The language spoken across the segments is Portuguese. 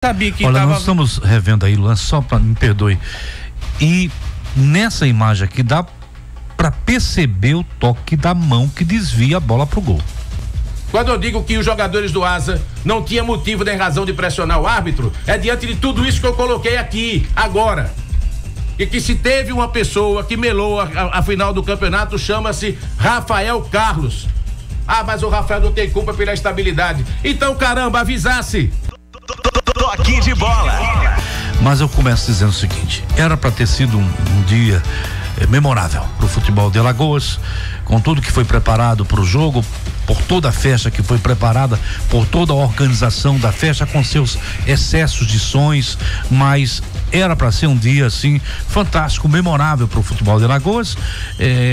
Sabia que Olha, nós estamos revendo aí o lance, só para me perdoe. E nessa imagem aqui dá para perceber o toque da mão que desvia a bola pro gol. Quando eu digo que os jogadores do Asa não tinham motivo nem razão de pressionar o árbitro, é diante de tudo isso que eu coloquei aqui, agora. E que se teve uma pessoa que melou a final do campeonato, chama-se Rafael Carlos. Ah, mas o Rafael não tem culpa pela estabilidade. Então, caramba, avisasse. Toque de bola. Mas eu começo dizendo o seguinte: era para ter sido um dia memorável para o futebol de Alagoas, com tudo que foi preparado para o jogo, por toda a festa que foi preparada, por toda a organização da festa, com seus excessos de sons, mas era para ser um dia assim fantástico, memorável para o futebol de Alagoas,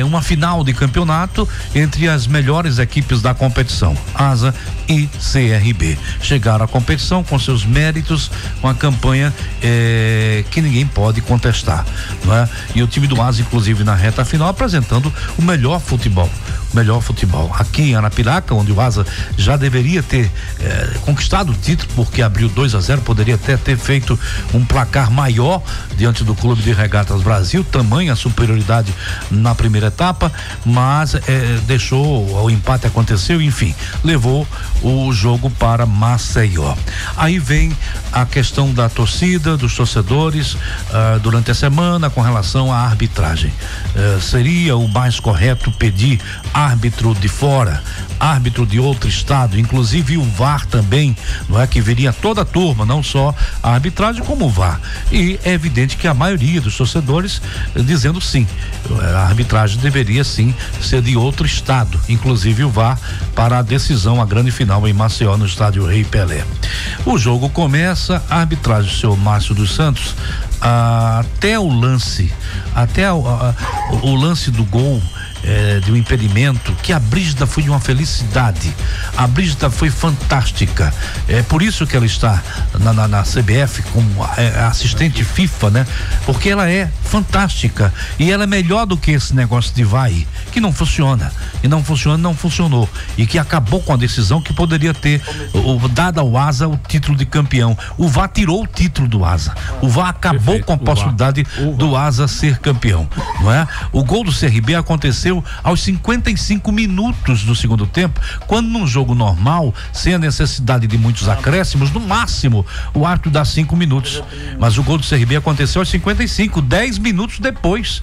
uma final de campeonato entre as melhores equipes da competição, Asa e CRB. Chegaram à competição com seus méritos, com a campanha que ninguém pode contestar, não é? E o time do Asa, inclusive na reta final, apresentando o melhor futebol. Aqui em Arapiraca, onde o Asa já deveria ter conquistado o título, porque abriu 2-0, poderia até ter feito um placar maior diante do Clube de Regatas Brasil, tamanha superioridade na primeira etapa, mas deixou, o empate aconteceu, enfim, levou o jogo para Maceió. Aí vem a questão da torcida, dos torcedores, durante a semana, com relação à arbitragem. Seria o mais correto pedir árbitro de fora, árbitro de outro estado, inclusive o VAR também, não é? Que viria toda a turma, não só a arbitragem como o VAR. E é evidente que a maioria dos torcedores dizendo sim, a arbitragem deveria sim ser de outro estado, inclusive o VAR, para a decisão, a grande final em Maceió, no estádio Rei Pelé. O jogo começa, a arbitragem do senhor Márcio dos Santos, até o lance do gol, de um impedimento, que a Brígida foi de uma felicidade, a Brígida foi fantástica, por isso que ela está na CBF como assistente FIFA, né? Porque ela é fantástica e ela é melhor do que esse negócio de vai, que não funciona, não funcionou, e que acabou com a decisão que poderia ter dado ao Asa o título de campeão. O VAR tirou o título do Asa, o VAR acabou com a possibilidade do Asa ser campeão, não é? O gol do CRB aconteceu aos 55 minutos do segundo tempo, quando num jogo normal, sem a necessidade de muitos acréscimos, no máximo o árbitro dá 5 minutos, mas o gol do CRB aconteceu aos 55, 10 minutos depois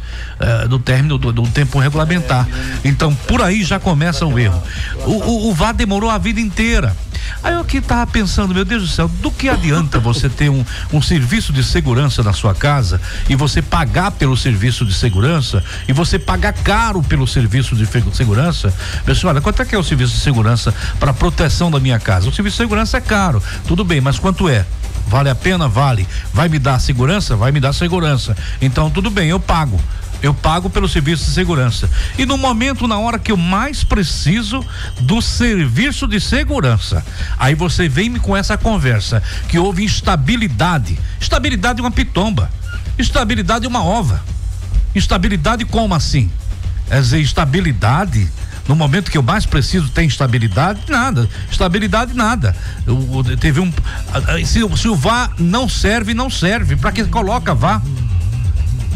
do término do tempo regulamentar. Então por aí já começa o erro. O VAR demorou a vida inteira. Aí eu aqui tava pensando, meu Deus do céu, do que adianta você ter um serviço de segurança na sua casa e você pagar pelo serviço de segurança e você pagar caro pelo serviço de segurança? Pessoal, olha, quanto é que é o serviço de segurança para proteção da minha casa? O serviço de segurança é caro, tudo bem, mas quanto é? Vale a pena? Vale. Vai me dar segurança? Vai me dar segurança. Então tudo bem, eu pago pelo serviço de segurança. E no momento, na hora que eu mais preciso do serviço de segurança, aí você vem com essa conversa que houve instabilidade. Estabilidade é uma pitomba, estabilidade é uma ova. Estabilidade como assim? Quer dizer, estabilidade no momento que eu mais preciso tem estabilidade? Nada. Estabilidade nada. Teve se o VAR não serve, para que coloca VAR?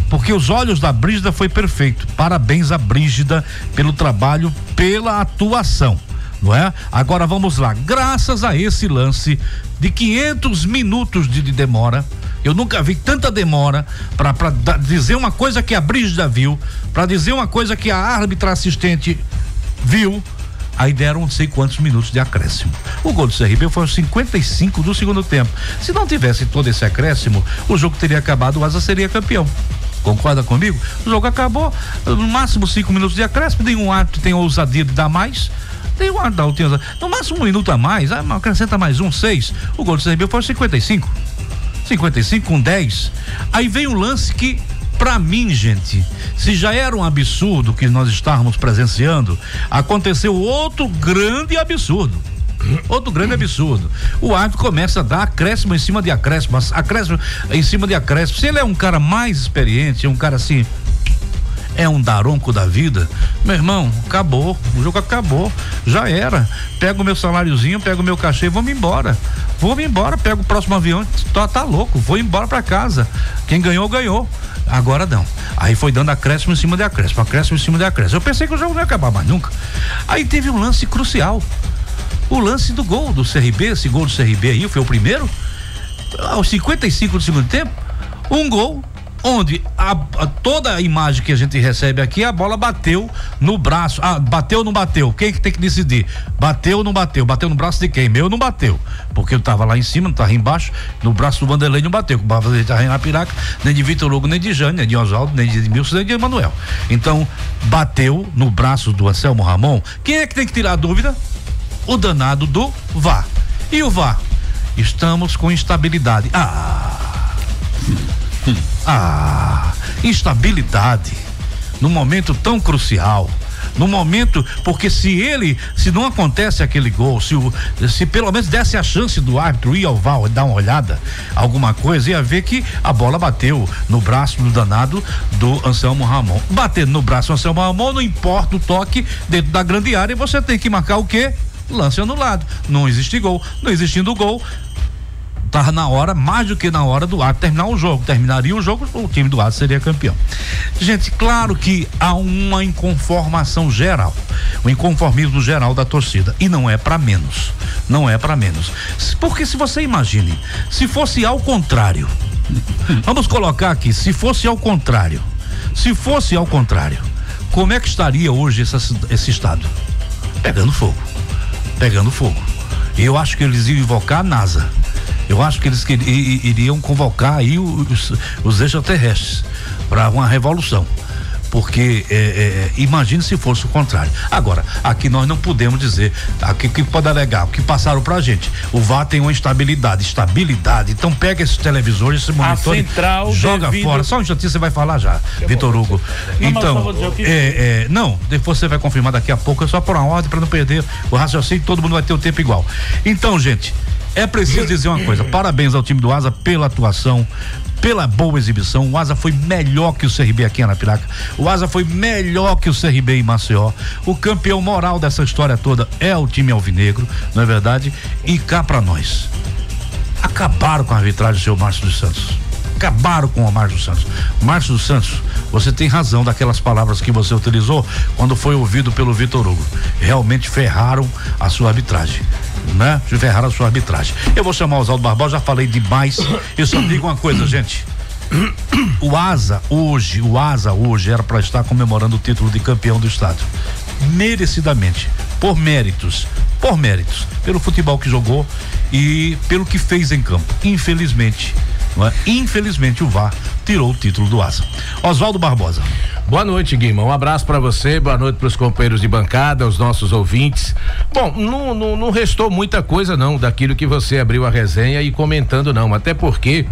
Porque os olhos da Brígida foi perfeito. Parabéns à Brígida pelo trabalho, pela atuação, não é? Agora vamos lá, graças a esse lance de 500 minutos de demora, eu nunca vi tanta demora para dizer uma coisa que a Brígida viu, para dizer uma coisa que a árbitra assistente viu. Aí deram não sei quantos minutos de acréscimo. O gol do CRB foi aos 55 do segundo tempo. Se não tivesse todo esse acréscimo, o jogo teria acabado, o Asa seria campeão. Concorda comigo? O jogo acabou, no máximo 5 minutos de acréscimo, nenhum árbitro tem ousadia de dar mais. Tem um árbitro, no máximo 1 minuto a mais, acrescenta mais 6. O gol do CRB foi aos 55 com 10. Aí vem um lance que, pra mim, gente, se já era um absurdo que nós estávamos presenciando, aconteceu outro grande absurdo. O árbitro começa a dar acréscimo em cima de acréscimo, acréscimo em cima de acréscimo. Se ele é um cara mais experiente, um cara assim, é um daronco da vida, meu irmão, acabou, o jogo acabou, já era. Pego o meu saláriozinho, pego o meu cachê e vou me embora, pego o próximo avião, tá louco, vou embora pra casa. Quem ganhou, ganhou. Agora não. Aí foi dando acréscimo em cima de acréscimo, acréscimo em cima de acréscimo. Eu pensei que o jogo não ia acabar mais nunca. Aí teve um lance crucial. O lance do gol do CRB, esse gol do CRB aí foi o primeiro. Aos 55 do segundo tempo, um gol onde toda a imagem que a gente recebe aqui, a bola bateu no braço. Bateu ou não bateu? Quem que tem que decidir? Bateu ou não bateu? Bateu no braço de quem? Meu não bateu, porque eu tava lá em cima, não tava embaixo, no braço do Vanderlei não bateu, o Vanderlei tava na Piraca, nem de Vitor Hugo, nem de Jânio, nem de Oswaldo, nem de Edmilson, nem de Emanuel. Então, bateu no braço do Anselmo Ramon. Quem é que tem que tirar a dúvida? O danado do VAR. E o VAR? Estamos com instabilidade. Instabilidade num momento tão crucial, porque se não acontece aquele gol, se pelo menos desse a chance do árbitro ir ao VAR dar uma olhada, alguma coisa, ia ver que a bola bateu no braço do danado do Anselmo Ramon. Batendo no braço do Anselmo Ramon, não importa o toque dentro da grande área, você tem que marcar o quê? Lance anulado. Não existe gol. Não existindo gol, tá na hora, mais do que na hora do árbitro terminar o jogo. Terminaria o jogo, o time do árbitro seria campeão. Gente, claro que há uma inconformação geral, um inconformismo geral da torcida, e não é para menos. Porque se você imagine, se fosse ao contrário, vamos colocar aqui, se fosse ao contrário, como é que estaria hoje esse estado? Pegando fogo. E eu acho que eles iam invocar a NASA. Eu acho que eles iriam convocar aí os extraterrestres para uma revolução. Porque imagine se fosse o contrário. Agora, aqui nós não podemos dizer, aqui que pode alegar, o que passaram pra gente. O VAR tem uma estabilidade, então pega esses televisores, esse monitor, joga fora. Só um instantinho, você vai falar já, Vitor Hugo. Então, não, depois você vai confirmar daqui a pouco, é só por uma ordem para não perder o raciocínio, todo mundo vai ter o tempo igual. Então, gente, é preciso dizer uma coisa, parabéns ao time do Asa pela atuação, pela boa exibição. O Asa foi melhor que o CRB aqui em Arapiraca, o Asa foi melhor que o CRB em Maceió. O campeão moral dessa história toda é o time alvinegro, não é verdade? E cá pra nós, acabaram com a arbitragem do seu Márcio dos Santos. Acabaram com o Márcio dos Santos. Márcio dos Santos, você tem razão daquelas palavras que você utilizou quando foi ouvido pelo Vitor Hugo. Realmente ferraram a sua arbitragem, né? Ferraram a sua arbitragem. Eu vou chamar o Oswaldo Barbosa, já falei demais. Eu só digo uma coisa, gente. O Asa hoje era para estar comemorando o título de campeão do estado. Merecidamente. Por méritos. Pelo futebol que jogou e pelo que fez em campo. Infelizmente o VAR tirou o título do Asa. Oswaldo Barbosa. Boa noite, Guima, um abraço pra você, boa noite pros companheiros de bancada, aos nossos ouvintes. Bom, não restou muita coisa não daquilo que você abriu a resenha e comentando não, até porque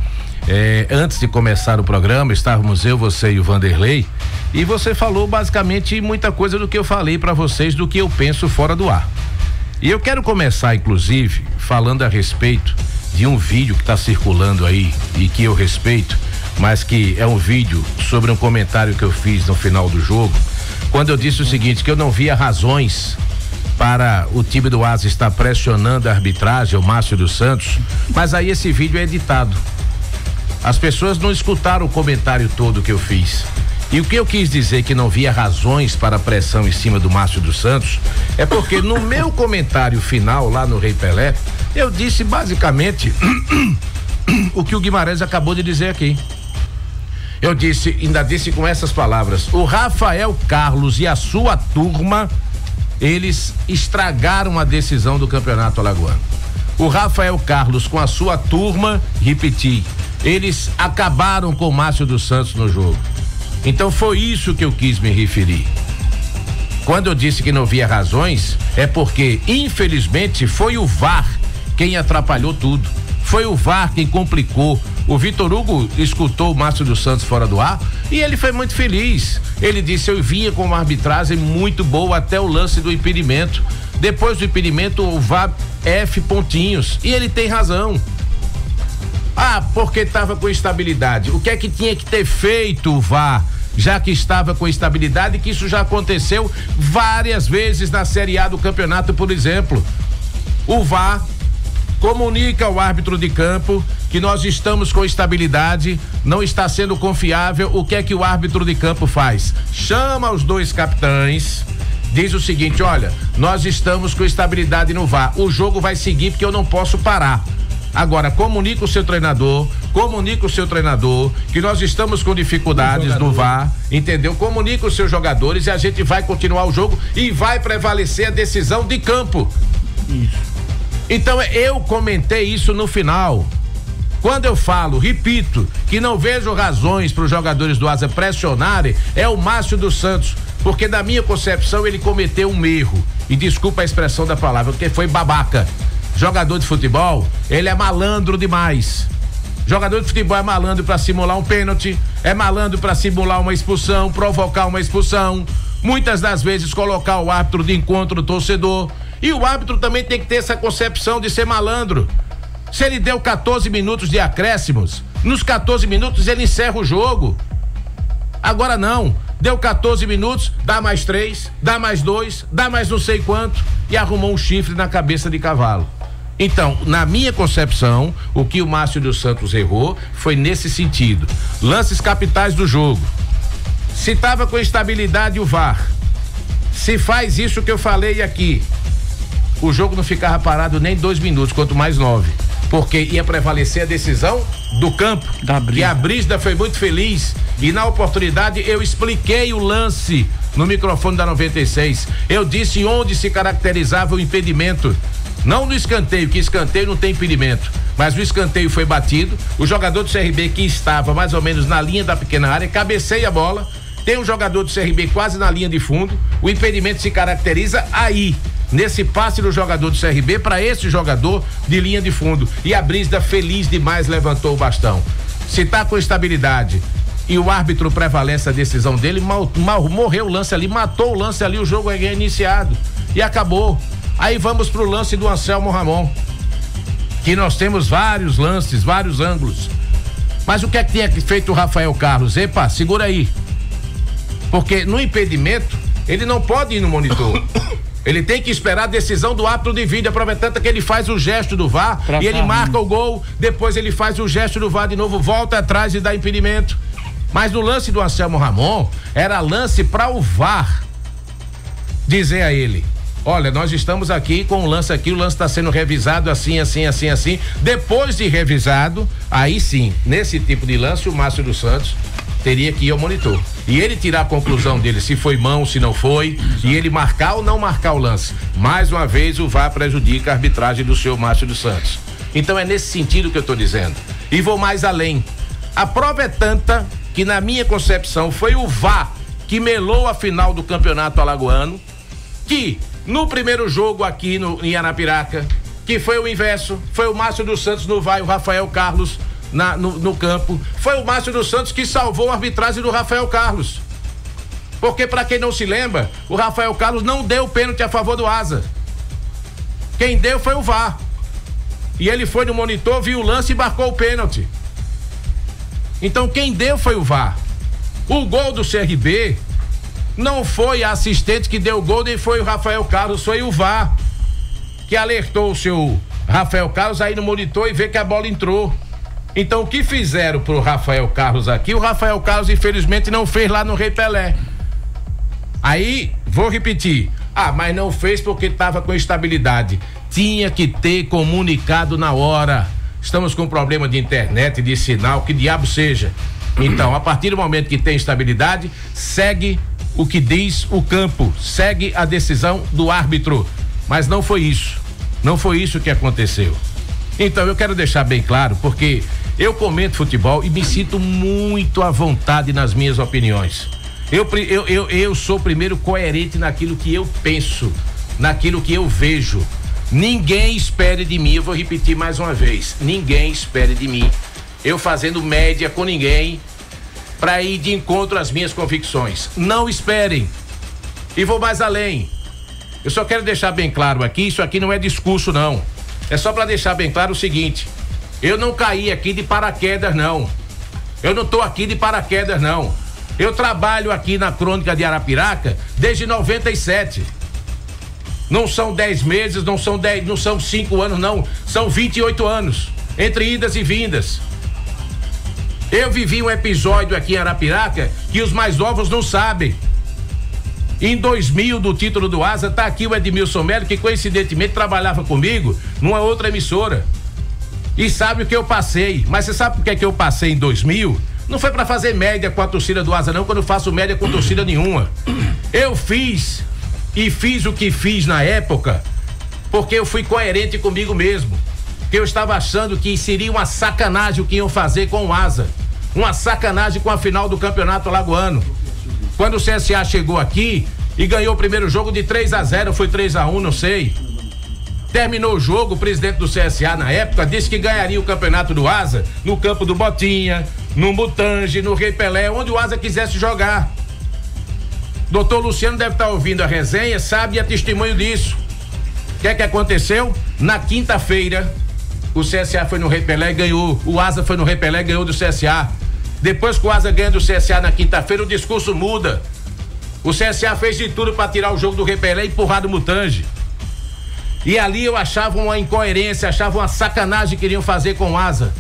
antes de começar o programa, estávamos eu, você e o Vanderlei, e você falou basicamente muita coisa do que eu falei pra vocês, do que eu penso fora do ar. E eu quero começar, inclusive, falando a respeito de um vídeo que está circulando aí e que eu respeito, mas que é um vídeo sobre um comentário que eu fiz no final do jogo, quando eu disse o seguinte, que eu não via razões para o time do Asa estar pressionando a arbitragem, o Márcio dos Santos, mas aí esse vídeo é editado. As pessoas não escutaram o comentário todo que eu fiz. E o que eu quis dizer que não via razões para a pressão em cima do Márcio dos Santos é porque no meu comentário final lá no Rei Pelé, eu disse basicamente o que o Guimarães acabou de dizer aqui. Eu ainda disse com essas palavras: o Rafael Carlos e a sua turma, eles estragaram a decisão do Campeonato Alagoano. O Rafael Carlos com a sua turma, repeti, eles acabaram com o Márcio dos Santos no jogo. Então foi isso que eu quis me referir. Quando eu disse que não via razões, é porque, infelizmente, foi o VAR quem atrapalhou tudo. Foi o VAR quem complicou. O Vitor Hugo escutou o Márcio dos Santos fora do ar e ele foi muito feliz. Ele disse: eu vinha com uma arbitragem muito boa até o lance do impedimento. Depois do impedimento, o VAR F pontinhos. E ele tem razão. Porque estava com estabilidade. O que é que tinha que ter feito o VAR já que estava com estabilidade, que isso já aconteceu várias vezes na Série A do campeonato, por exemplo. O VAR comunica ao árbitro de campo que nós estamos com estabilidade, não está sendo confiável. O que é que o árbitro de campo faz? Chama os dois capitães, diz o seguinte: olha, nós estamos com estabilidade no VAR, o jogo vai seguir porque eu não posso parar. Agora, comunica o seu treinador que nós estamos com dificuldades no VAR, entendeu? Comunica os seus jogadores e a gente vai continuar o jogo e vai prevalecer a decisão de campo. Isso. Então, eu comentei isso no final. Quando eu falo, repito, que não vejo razões para os jogadores do Asa pressionarem, é o Márcio dos Santos, porque na minha concepção ele cometeu um erro, e desculpa a expressão da palavra, porque foi babaca. Jogador de futebol, ele é malandro demais. Jogador de futebol é malandro para simular um pênalti, é malandro para simular uma expulsão, provocar uma expulsão, muitas das vezes colocar o árbitro de encontro do torcedor. E o árbitro também tem que ter essa concepção de ser malandro. Se ele deu 14 minutos de acréscimos, nos 14 minutos ele encerra o jogo. Agora não, deu 14 minutos, dá mais 3, dá mais 2, dá mais não sei quanto, e arrumou um chifre na cabeça de cavalo. Então, na minha concepção, o que o Márcio dos Santos errou foi nesse sentido. Lances capitais do jogo. Se estava com estabilidade o VAR, se faz isso que eu falei aqui, o jogo não ficava parado nem 2 minutos, quanto mais 9. Porque ia prevalecer a decisão do campo. E a Brígida foi muito feliz. E na oportunidade eu expliquei o lance no microfone da 96. Eu disse onde se caracterizava o impedimento. Não no escanteio, que escanteio não tem impedimento. Mas o escanteio foi batido. O jogador do CRB, que estava mais ou menos na linha da pequena área, cabeceia a bola. Tem um jogador do CRB quase na linha de fundo. O impedimento se caracteriza aí, nesse passe do jogador do CRB para esse jogador de linha de fundo. E a Brígida, feliz demais, levantou o bastão. Se tá com estabilidade e o árbitro prevalece a decisão dele, morreu o lance ali, matou o lance ali, o jogo é iniciado e acabou. Aí vamos pro lance do Anselmo Ramon, que nós temos vários lances, vários ângulos. Mas o que é que tinha feito o Rafael Carlos? Epa, segura aí. Porque no impedimento, ele não pode ir no monitor. Ele tem que esperar a decisão do árbitro de vídeo, aproveitando que ele faz o gesto do VAR e ele marca o gol, depois ele faz o gesto do VAR de novo, volta atrás e dá impedimento. Mas no lance do Anselmo Ramon, era lance para o VAR dizer a ele: olha, nós estamos aqui com o lance aqui, o lance está sendo revisado assim. Depois de revisado, aí sim, nesse tipo de lance, o Márcio dos Santos teria que ir ao monitor. E ele tirar a conclusão dele, se foi mão, se não foi, e ele marcar ou não marcar o lance. Mais uma vez, o VAR prejudica a arbitragem do senhor Márcio dos Santos. Então é nesse sentido que eu estou dizendo. E vou mais além. A prova é tanta que, na minha concepção, foi o VAR que melou a final do campeonato alagoano, que no primeiro jogo aqui em Arapiraca, que foi o inverso, foi o Márcio dos Santos no VAR e o Rafael Carlos no campo. Foi o Márcio dos Santos que salvou a arbitragem do Rafael Carlos. Porque, para quem não se lembra, o Rafael Carlos não deu pênalti a favor do Asa. Quem deu foi o VAR. E ele foi no monitor, viu o lance e marcou o pênalti. Então quem deu foi o VAR. O gol do CRB não foi a assistente que deu o gol, nem foi o Rafael Carlos, foi o VAR que alertou o seu Rafael Carlos aí no monitor e vê que a bola entrou. Então o que fizeram pro Rafael Carlos aqui, o Rafael Carlos infelizmente não fez lá no Rei Pelé. Aí, vou repetir, mas não fez porque estava com estabilidade. Tinha que ter comunicado na hora. Estamos com problema de internet, de sinal, que diabo seja. Então, a partir do momento que tem estabilidade, segue o que diz o campo, segue a decisão do árbitro. Mas não foi isso. Não foi isso que aconteceu. Então, eu quero deixar bem claro, porque eu comento futebol e me sinto muito à vontade nas minhas opiniões. Eu sou primeiro coerente naquilo que eu penso, naquilo que eu vejo. Ninguém espere de mim, eu vou repetir mais uma vez, ninguém espere de mim, eu fazendo média com ninguém para ir de encontro às minhas convicções. Não esperem. E vou mais além. Eu só quero deixar bem claro aqui, isso aqui não é discurso não. É só para deixar bem claro o seguinte: eu não caí aqui de paraquedas não. Eu não tô aqui de paraquedas não. Eu trabalho aqui na Crônica de Arapiraca desde 97. Não são 10 meses, não são 5 anos, não. São 28 anos, entre idas e vindas. Eu vivi um episódio aqui em Arapiraca que os mais novos não sabem. Em 2000, do título do Asa, tá aqui o Edmilson Melo, que coincidentemente trabalhava comigo numa outra emissora. E sabe o que eu passei. Mas você sabe por que eu passei em 2000? Não foi pra fazer média com a torcida do Asa, não, quando eu faço média com torcida nenhuma. Eu fiz o que fiz na época porque eu fui coerente comigo mesmo. Que eu estava achando que seria uma sacanagem o que iam fazer com o Asa. Uma sacanagem com a final do Campeonato Alagoano. Quando o CSA chegou aqui e ganhou o primeiro jogo de 3-0, foi 3-1, não sei. Terminou o jogo, o presidente do CSA na época disse que ganharia o campeonato do Asa no campo do Botinha, no Mutange, no Rei Pelé, onde o Asa quisesse jogar. Doutor Luciano deve estar ouvindo a resenha, sabe, e é testemunho disso. O que é que aconteceu? Na quinta-feira, o CSA foi no Rei Pelé e ganhou. O Asa foi no Rei Pelé e ganhou do CSA. Depois que o Asa ganha do CSA na quinta-feira, o discurso muda. O CSA fez de tudo para tirar o jogo do Rei Pelé e empurrar do Mutange. E ali eu achava uma incoerência, achava uma sacanagem que queriam fazer com o Asa.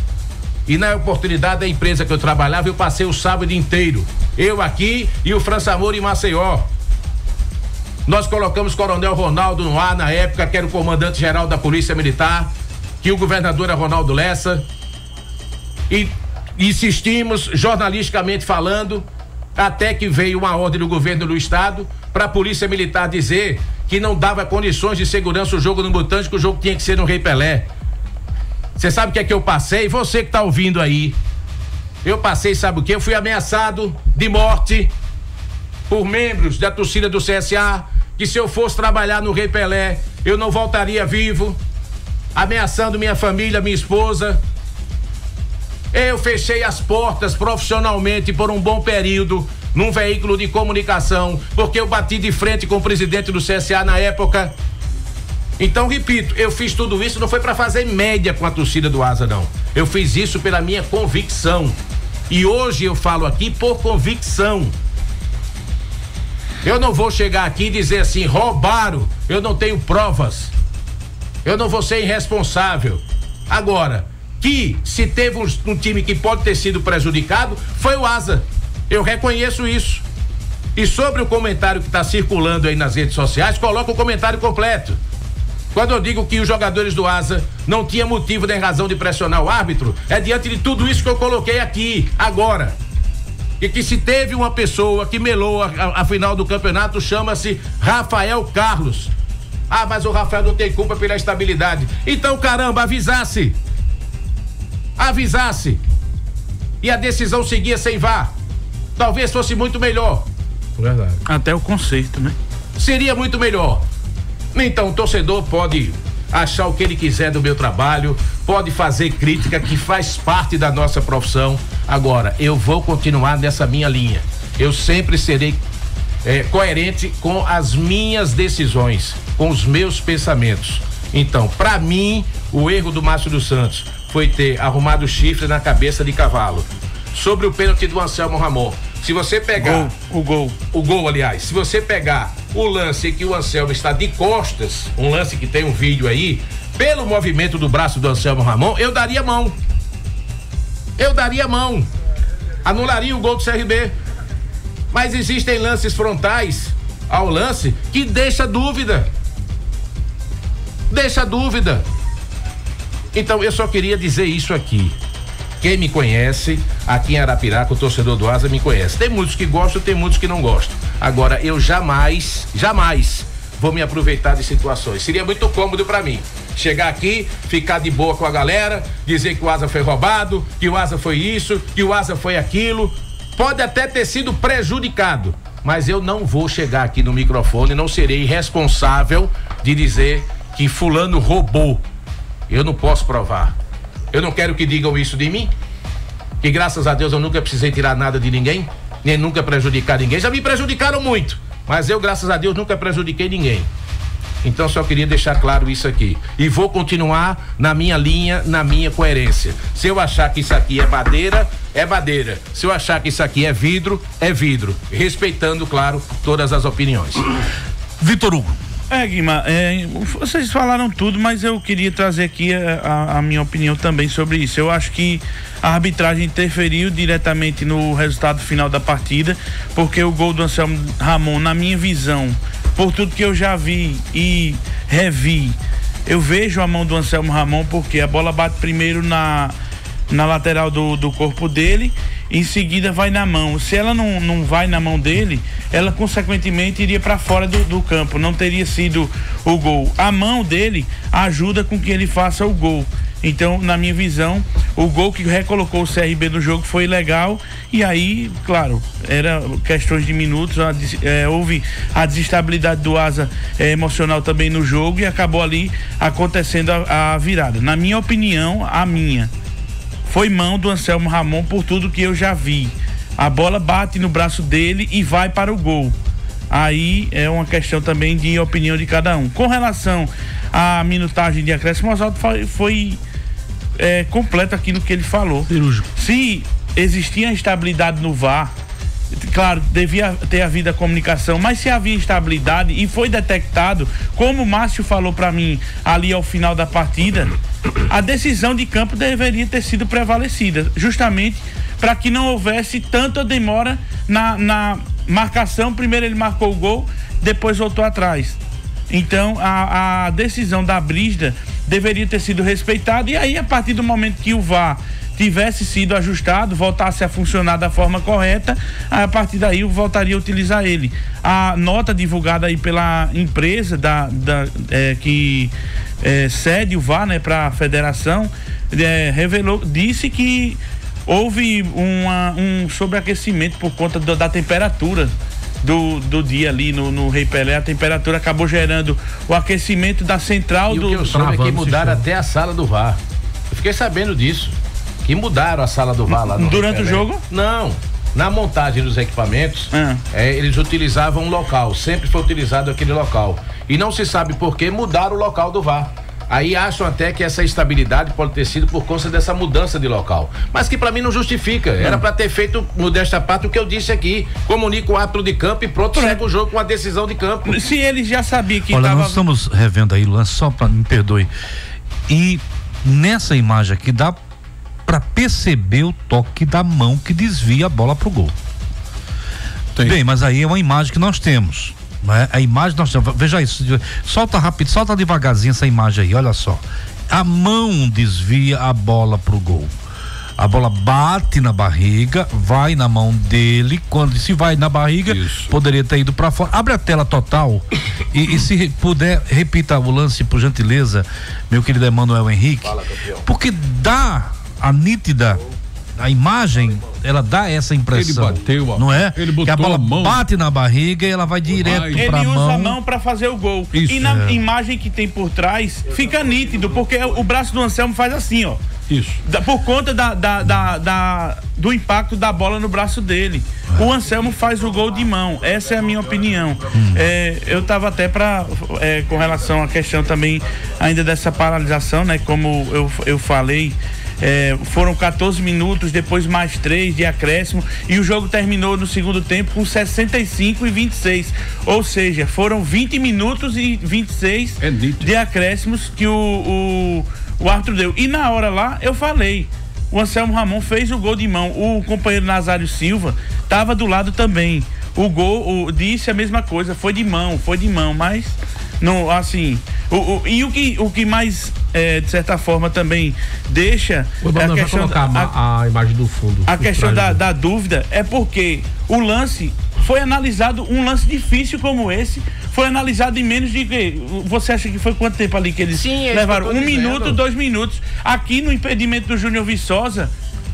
E na oportunidade da empresa que eu trabalhava, eu passei o sábado inteiro. Eu aqui e o França Amor em Maceió. Nós colocamos o Coronel Ronaldo no ar na época, que era o comandante-geral da Polícia Militar, que o governador era Ronaldo Lessa. E insistimos, jornalisticamente falando, até que veio uma ordem do governo do estado para a Polícia Militar dizer que não dava condições de segurança o jogo no Mutange, que o jogo tinha que ser no Rei Pelé. Você sabe o que é que eu passei? Você que tá ouvindo aí. Eu passei, sabe o que? Eu fui ameaçado de morte por membros da torcida do CSA, que se eu fosse trabalhar no Rei Pelé, eu não voltaria vivo, ameaçando minha família, minha esposa. Eu fechei as portas profissionalmente por um bom período num veículo de comunicação, porque eu bati de frente com o presidente do CSA na época. Então, repito, eu fiz tudo isso, não foi para fazer média com a torcida do Asa, não. Eu fiz isso pela minha convicção. E hoje eu falo aqui por convicção. Eu não vou chegar aqui e dizer assim, roubaram, eu não tenho provas. Eu não vou ser irresponsável. Agora, que se teve um time que pode ter sido prejudicado, foi o Asa. Eu reconheço isso. E sobre o comentário que está circulando aí nas redes sociais, coloca o comentário completo. Quando eu digo que os jogadores do Asa não tinham motivo nem razão de pressionar o árbitro, é diante de tudo isso que eu coloquei aqui, agora. E que se teve uma pessoa que melou a final do campeonato, chama-se Rafael Carlos. Ah, mas o Rafael não tem culpa pela estabilidade. Então, caramba, avisasse. E a decisão seguia sem VAR. Talvez fosse muito melhor. Verdade. Até o conceito, né? Seria muito melhor. Então, o torcedor pode achar o que ele quiser do meu trabalho, pode fazer crítica, que faz parte da nossa profissão. Agora, eu vou continuar nessa minha linha. Eu sempre serei coerente com as minhas decisões, com os meus pensamentos. Então, para mim, o erro do Márcio dos Santos foi ter arrumado o chifre na cabeça de cavalo. Sobre o pênalti do Anselmo Ramon, se você pegar o gol, aliás, se você pegar o lance que o Anselmo está de costas, um lance que tem um vídeo aí, pelo movimento do braço do Anselmo Ramon, eu daria mão. Anularia o gol do CRB. Mas existem lances frontais ao lance que deixa dúvida. Então eu só queria dizer isso aqui. Quem me conhece, aqui em Arapiraca, o torcedor do Asa me conhece. Tem muitos que gostam, tem muitos que não gostam. Agora, eu jamais vou me aproveitar de situações. Seria muito cômodo para mim chegar aqui, ficar de boa com a galera, dizer que o Asa foi roubado, que o Asa foi isso, que o Asa foi aquilo. Pode até ter sido prejudicado, mas eu não vou chegar aqui no microfone, não serei responsável de dizer que fulano roubou. Eu não posso provar. Eu não quero que digam isso de mim, que graças a Deus eu nunca precisei tirar nada de ninguém, nem nunca prejudicar ninguém. Já me prejudicaram muito, mas eu, graças a Deus, nunca prejudiquei ninguém. Então só queria deixar claro isso aqui. E vou continuar na minha linha, na minha coerência. Se eu achar que isso aqui é madeira, é madeira. Se eu achar que isso aqui é vidro, é vidro. Respeitando, claro, todas as opiniões. Vitor Hugo. Guima, vocês falaram tudo, mas eu queria trazer aqui a minha opinião também sobre isso. Eu acho que a arbitragem interferiu diretamente no resultado final da partida, porque o gol do Anselmo Ramon, na minha visão, por tudo que eu já vi e revi, eu vejo a mão do Anselmo Ramon, porque a bola bate primeiro na lateral do corpo dele, em seguida vai na mão. Se ela não vai na mão dele, ela consequentemente iria para fora do campo, não teria sido o gol. A mão dele ajuda com que ele faça o gol. Então, na minha visão, o gol que recolocou o CRB no jogo foi legal, e aí, claro, era questões de minutos, houve a desestabilidade do Asa emocional também no jogo, e acabou ali acontecendo a virada. Na minha opinião, foi mão do Anselmo Ramon por tudo que eu já vi. A bola bate no braço dele e vai para o gol. Aí é uma questão também de opinião de cada um. Com relação à minutagem de acréscimo, o Oswaldo foi completo aqui no que ele falou. Cirúrgico. Se existia instabilidade no VAR, claro, devia ter havido a comunicação, mas se havia instabilidade e foi detectado, como o Márcio falou para mim ali ao final da partida, a decisão de campo deveria ter sido prevalecida, justamente para que não houvesse tanta demora na marcação. Primeiro ele marcou o gol, depois voltou atrás. Então a decisão da Brígida deveria ter sido respeitada, e aí a partir do momento que o VAR tivesse sido ajustado, voltasse a funcionar da forma correta, a partir daí eu voltaria a utilizar ele. A nota divulgada aí pela empresa que cede o VAR, né, para a federação, disse que houve um sobreaquecimento por conta da temperatura do dia ali no Rei Pelé. A temperatura acabou gerando o aquecimento da central e o que eu soube é que mudaram até a sala do VAR. Eu fiquei sabendo disso, que mudaram a sala do VAR lá no durante o jogo? Não, na montagem dos equipamentos, eles utilizavam um local, sempre foi utilizado aquele local, e não se sabe por que mudaram o local do VAR. Aí acham até que essa instabilidade pode ter sido por conta dessa mudança de local, mas que pra mim não justifica. Era pra ter feito, modesta parte, o que eu disse aqui: comunica o árbitro de campo e pronto, segue o jogo com a decisão de campo. Se ele já sabia que Olha, nós estamos revendo aí o lance, só pra, me perdoe, e nessa imagem aqui dá pra perceber o toque da mão que desvia a bola pro gol. Bem, mas aí é uma imagem que nós temos. A imagem nós temos, veja isso, solta rápido, solta devagarzinho essa imagem aí, olha só. A mão desvia a bola pro gol. A bola bate na barriga, vai na mão dele. Quando se vai na barriga, poderia ter ido para fora. Abre a tela total e se puder, repita o lance, por gentileza, meu querido Emanuel Henrique. Fala, campeão. Porque dá a nítida, a imagem, ela dá essa impressão. Ele bateu, não é? Ele botou que a bola bate na barriga e ela vai direto pra mão. Ele usa a mão pra fazer o gol. Isso. E na imagem que tem por trás, fica nítido, porque o braço do Anselmo faz assim, ó. Isso. Por conta do impacto da bola no braço dele. O Anselmo faz o gol de mão. Essa é a minha opinião. Eu tava até com relação à questão também ainda dessa paralisação, né? Como eu falei, foram 14 minutos, depois mais 3 de acréscimo, e o jogo terminou no segundo tempo com 65-26, ou seja, foram 20 minutos e 26 de acréscimos que o árbitro deu. E na hora lá eu falei, o Anselmo Ramon fez o gol de mão, o companheiro Nazário Silva estava do lado também, o gol disse a mesma coisa, foi de mão, mas não, assim, o que mais de certa forma também deixa a questão a imagem do fundo, a questão da dúvida, é porque o lance foi analisado, um lance difícil como esse foi analisado em menos de, você acha que foi quanto tempo ali que eles levaram? 1 minuto, 2 minutos. Aqui no impedimento do Júnior Viçosa,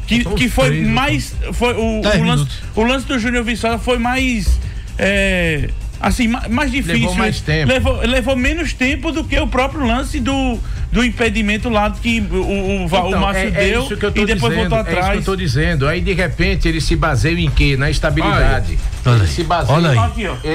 que foi mais, foi o lance do Júnior Viçosa foi mais assim, mais difícil. Levou mais tempo. Levou menos tempo do que o próprio lance do impedimento lá que o Márcio deu e depois voltou atrás. É isso que eu tô dizendo. Aí de repente ele se baseia em quê? Na estabilidade.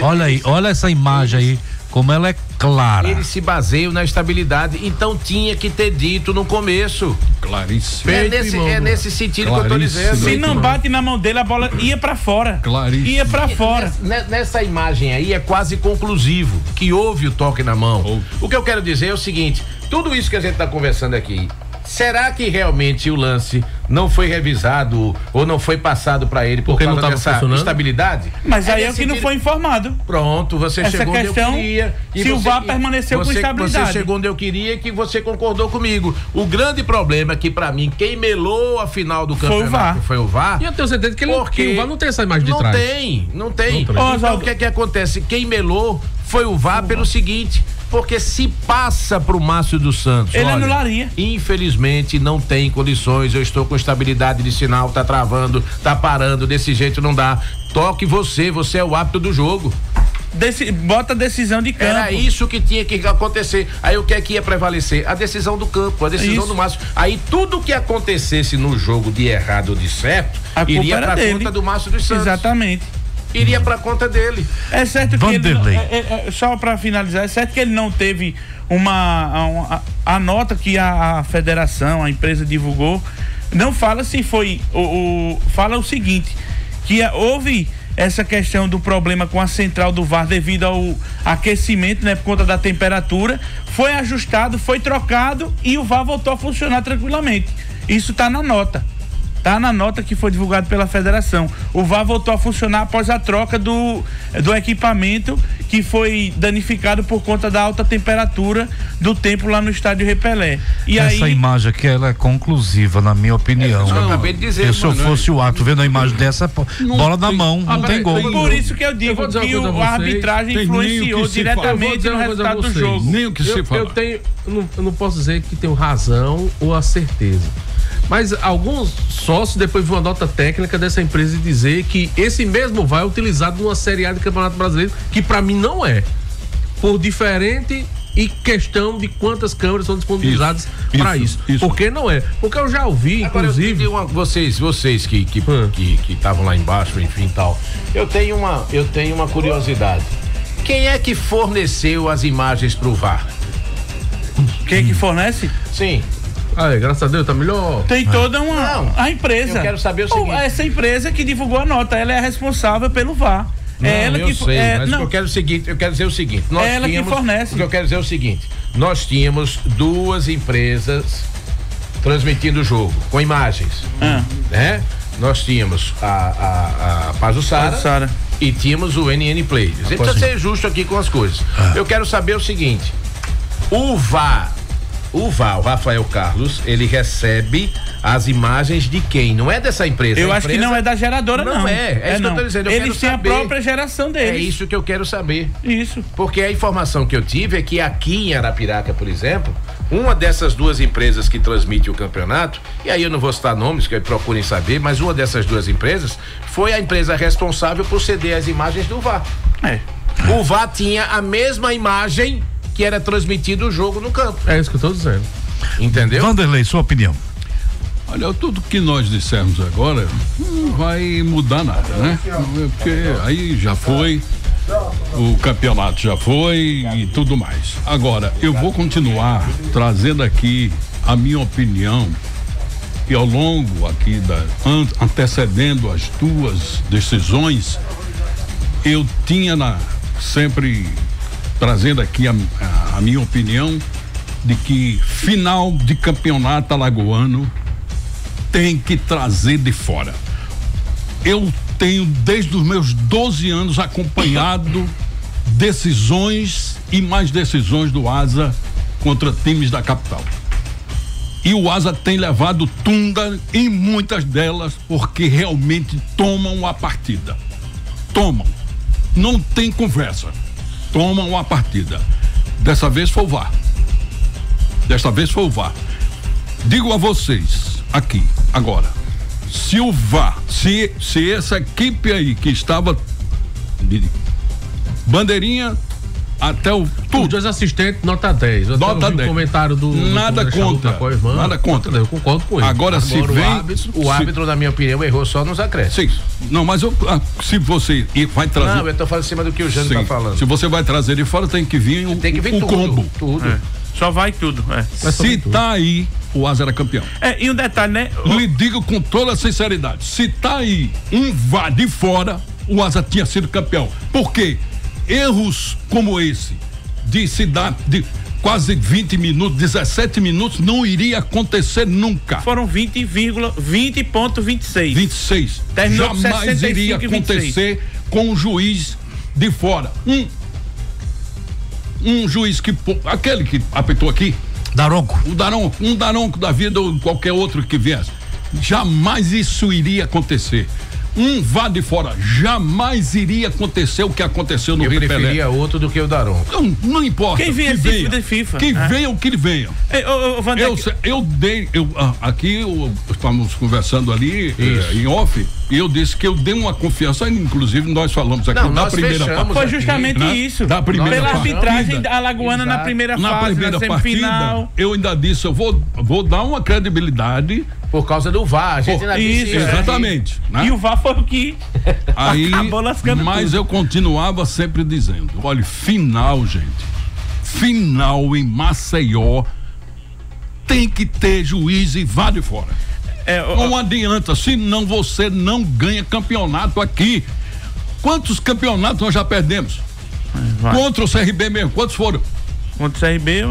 Olha aí, olha essa imagem aí como ela é clara. Eles se baseiam na estabilidade, então tinha que ter dito no começo. Claríssimo. É nesse sentido que eu tô dizendo. Se não bate na mão dele, a bola ia pra fora. Claríssimo. Ia pra fora. Nessa imagem aí é quase conclusivo que houve o toque na mão. O que eu quero dizer é o seguinte, tudo isso que a gente tá conversando aqui, será que realmente o lance não foi revisado ou não foi passado para ele por causa dessa instabilidade? Mas aí é o que não foi informado. Pronto, você chegou onde eu queria. Se o VAR permaneceu com estabilidade. Você chegou onde eu queria e que você concordou comigo. O grande problema é que, para mim, quem melou a final do campeonato foi o VAR. E eu tenho certeza que o VAR não tem essa imagem de trás. Não tem. Então o que acontece? Quem melou foi o VAR pelo seguinte... Porque se passa pro Márcio dos Santos, ele anularia. Infelizmente não tem condições, eu estou com estabilidade de sinal, tá travando, tá parando, desse jeito não dá. Toque você é o árbitro do jogo. Bota a decisão de campo. Era isso que tinha que acontecer. Aí o que é que ia prevalecer? A decisão do campo, a decisão do Márcio. Aí tudo que acontecesse no jogo de errado ou de certo, iria pra conta do Márcio dos Santos. Exatamente. Iria pra conta dele. É certo que ele, só pra finalizar, é certo que ele não teve a nota que a federação, a empresa divulgou, não fala se foi fala o seguinte, que houve essa questão do problema com a central do VAR devido ao aquecimento, né, por conta da temperatura, foi ajustado, foi trocado e o VAR voltou a funcionar tranquilamente. Isso tá na nota. Tá na nota que foi divulgada pela federação. O VAR voltou a funcionar após a troca do equipamento que foi danificado por conta da alta temperatura do tempo lá no estádio Repelé. E essa imagem aqui, ela é conclusiva, na minha opinião. Eu acabei de dizer, se eu fosse o árbitro vendo a imagem dessa, bola na mão, não tem gol. Por isso que eu digo que a arbitragem influenciou diretamente no resultado do jogo. Nem o que se fala. Eu não posso dizer que tenho razão ou a certeza. Mas alguns sócios depois viram uma nota técnica dessa empresa e dizer que esse mesmo VAR é utilizado numa Série A do Campeonato Brasileiro, que pra mim não é. Por diferente e questão de quantas câmeras são disponibilizadas para isso. Porque não é. Porque eu já ouvi, inclusive. Vocês que estavam lá embaixo, enfim, tal. Eu tenho uma curiosidade. Quem é que forneceu as imagens pro VAR? Quem é que fornece? Sim. Graças a Deus, tá melhor. Tem toda a empresa. Eu quero saber o seguinte. Essa empresa que divulgou a nota, ela é responsável pelo VAR. Eu quero dizer o seguinte. Que fornece. O que eu quero dizer é o seguinte. Nós tínhamos duas empresas transmitindo o jogo, com imagens. Né? Nós tínhamos a Pajuçara e tínhamos o NN Play. A gente precisa ser justo aqui com as coisas. Eu quero saber o seguinte. O Rafael Carlos, ele recebe as imagens de quem? Não é dessa empresa. Eu acho que não é da geradora, não. Não é. É isso que eu tô dizendo. Eles têm a própria geração deles. É isso que eu quero saber. Isso. Porque a informação que eu tive é que aqui em Arapiraca, por exemplo, uma dessas duas empresas que transmite o campeonato, e aí eu não vou citar nomes, que procurem saber, mas uma dessas duas empresas foi a empresa responsável por ceder as imagens do VAR. O VAR tinha a mesma imagem que era transmitido o jogo no campo. É isso que eu tô dizendo. Entendeu? Vanderlei, sua opinião. Olha, tudo que nós dissermos agora não vai mudar nada, né? Porque aí já foi, o campeonato já foi e tudo mais. Agora, eu vou continuar trazendo aqui a minha opinião e ao longo aqui antecedendo as duas decisões, eu tinha sempre trazendo aqui a minha opinião de que final de campeonato alagoano tem que trazer de fora. Eu tenho desde os meus 12 anos acompanhado decisões e mais decisões do Asa contra times da capital. E o Asa tem levado tunda em muitas delas porque realmente tomam a partida. Tomam. Não tem conversa. Tomam a partida. Dessa vez foi o VAR. Digo a vocês aqui, agora, se o VAR, se essa equipe aí que estava de bandeirinha até o Os tudo. dois assistentes, nota 10. Eu Nota vi 10. o comentário do Nada contra. Nada contra. Eu concordo com ele. Agora, se vem. O árbitro, na minha opinião, errou só nos acréscimos. Sim. Não, mas se você vai trazer. Não, eu tô falando em cima do que o Jânio tá falando. Se você vai trazer de fora, tem que vir Tem que vir o tudo, combo. tudo. Só vai tudo. Se tá aí, o Asa era campeão. E um detalhe, né? Lhe digo com toda sinceridade, se tá aí um vá de fora, o Asa tinha sido campeão. Por quê? Erros como esse, de se dar de quase 20 minutos, 17 minutos, não iria acontecer nunca. Foram 20,26. 26. Terminou com Jamais 65 iria e 26. acontecer com um juiz de fora. Um juiz que, aquele que apitou aqui, Daronco. um Daronco da vida ou qualquer outro que viesse. Jamais isso iria acontecer. Um vá de fora, jamais iria acontecer o que aconteceu no Eu Rio Pelé. preferia outro do que o Daronco. Não importa. Quem venha, venha. FIFA. Que venha o que venha. Aqui estamos conversando ali em off, e eu disse que eu dei uma confiança, inclusive nós falamos aqui da primeira parte. Foi justamente isso. Da primeira pela partida. arbitragem alagoana na primeira Na fase, primeira na semifinal. partida, eu ainda disse, eu vou dar uma credibilidade. Por causa do VAR, a gente ainda disse isso. Exatamente. Né? E o VAR foi o que aí, acabou lascando mas tudo. eu continuava sempre dizendo, olha, final, gente, final em Maceió tem que ter juiz e vá de fora. Não adianta, senão você não ganha campeonato aqui. Quantos campeonatos nós já perdemos? Contra o CRB mesmo, quantos foram? Contra o CRB,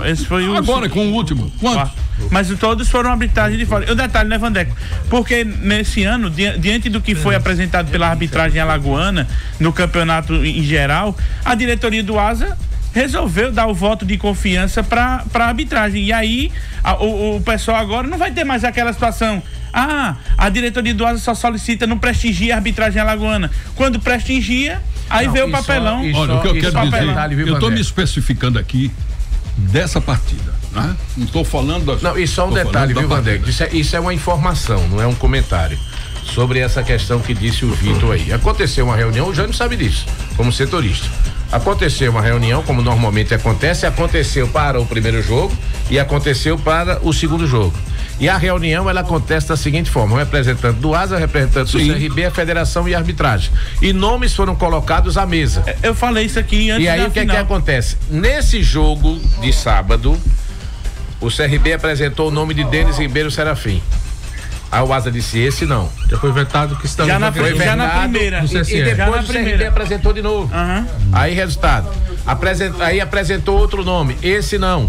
esse foi o... Agora com o último, quantos? Mas todos foram arbitragem de fora. E o detalhe, né, Vandeco? Porque nesse ano, diante do que foi apresentado pela arbitragem alagoana, no campeonato em geral, a diretoria do Asa resolveu dar o voto de confiança para a arbitragem. E aí, o pessoal agora não vai ter mais aquela situação. A diretoria do Asa só solicita, não prestigia a arbitragem alagoana. Quando prestigia, aí vê o papelão. Olha, o que eu quero dizer, eu estou me especificando aqui dessa partida, né? Não estou falando Não, e só um detalhe, viu, Vandeco? Isso é uma informação, não é um comentário sobre essa questão que disse o Vitor aí. Aconteceu uma reunião, o Jânio sabe disso, como setorista. Aconteceu uma reunião, como normalmente aconteceu para o primeiro jogo e aconteceu para o segundo jogo. E a reunião, ela acontece da seguinte forma: um representante do ASA, representante do CRB, a federação e a arbitragem. E nomes foram colocados à mesa. Eu falei isso aqui antes. E aí o que acontece? Nesse jogo de sábado, o CRB apresentou o nome de Denis Ribeiro Serafim. Aí o ASA disse, esse não. Já foi vetado que estamos já na primeira. E depois o CRB apresentou de novo. Aí resultado. Aí apresentou outro nome, esse não.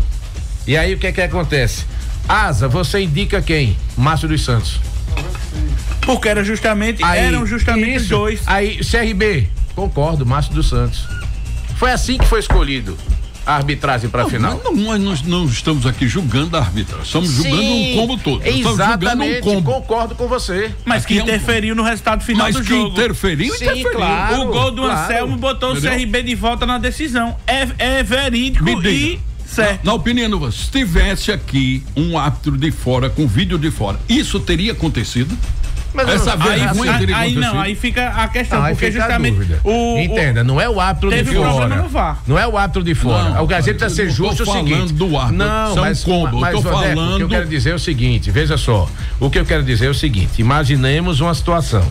E aí o que acontece? ASA, você indica quem? Márcio dos Santos. Porque eram justamente os dois. Aí, CRB, concordo, Márcio dos Santos. Foi assim que foi escolhido a arbitragem para a final. Nós não estamos aqui julgando a arbitragem, estamos julgando um combo todo. Exatamente, concordo com você. Mas que interferiu no resultado final do jogo. Mas que interferiu. Claro, o gol do Anselmo botou o CRB de volta na decisão. É verídico e certo. Na opinião, se tivesse aqui um árbitro de fora, com vídeo de fora, isso teria acontecido? Mas essa vergonha teria acontecido? Aí fica a questão, porque justamente entenda, não é o árbitro de fora. Problema no VAR. Não é o árbitro de fora. O que a gente precisa ser justo é o seguinte. Falando do árbitro. Não, mas o que eu quero dizer é o seguinte, veja só. O que eu quero dizer é o seguinte, imaginemos uma situação.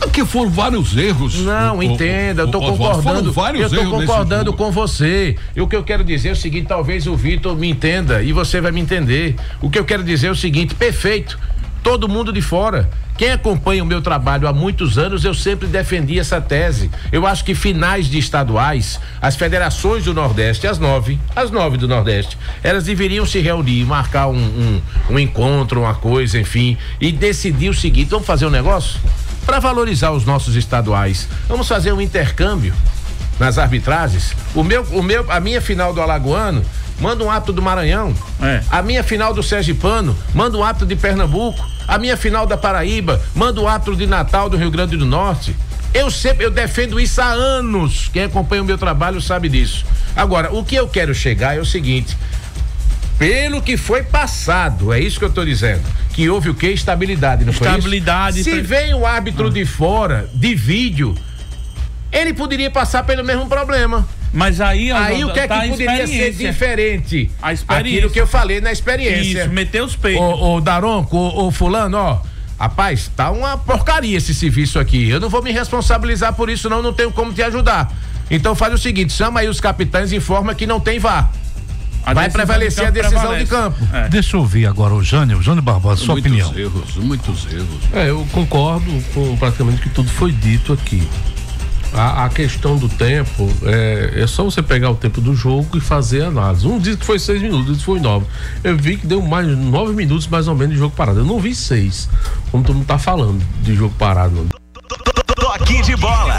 Porque foram vários erros. Não, entenda, eu tô concordando com você. E o que eu quero dizer é o seguinte, talvez o Vitor me entenda e você vai me entender. O que eu quero dizer é o seguinte, perfeito, todo mundo de fora. Quem acompanha o meu trabalho há muitos anos, eu sempre defendi essa tese. Eu acho que finais de estaduais, as federações do Nordeste, as nove do Nordeste, elas deveriam se reunir, marcar um encontro, uma coisa, enfim, e decidir o seguinte, vamos fazer um negócio? Para valorizar os nossos estaduais, vamos fazer um intercâmbio nas arbitragens. A minha final do Alagoano, manda um árbitro do Maranhão. A minha final do Sergipano, manda um árbitro de Pernambuco. A minha final da Paraíba, manda um árbitro de Natal, do Rio Grande do Norte. Eu defendo isso há anos. Quem acompanha o meu trabalho sabe disso. Agora, o que eu quero chegar é o seguinte: pelo que foi passado, é isso que eu estou dizendo, que houve o quê? Estabilidade, não foi isso? Estabilidade. Se vem o árbitro de fora, de vídeo, ele poderia passar pelo mesmo problema. Mas aí o que é que poderia ser diferente? A experiência. Aquilo que eu falei na experiência. Isso, meter os peitos. Ô Daronco, ô fulano, ó. Rapaz, tá uma porcaria esse serviço aqui. Eu não vou me responsabilizar por isso, não tenho como te ajudar. Então faz o seguinte, chama aí os capitães e informa que não tem VAR. Vai prevalecer a decisão de campo. Deixa eu ouvir agora o Jânio Barbosa, sua opinião. Muitos erros. Eu concordo com praticamente que tudo foi dito aqui. A questão do tempo, é só você pegar o tempo do jogo e fazer a análise. Um diz que foi 6 minutos, outro foi 9. Eu vi que deu mais 9 minutos mais ou menos de jogo parado. Eu não vi 6, como todo mundo tá falando de jogo parado. Toque de bola.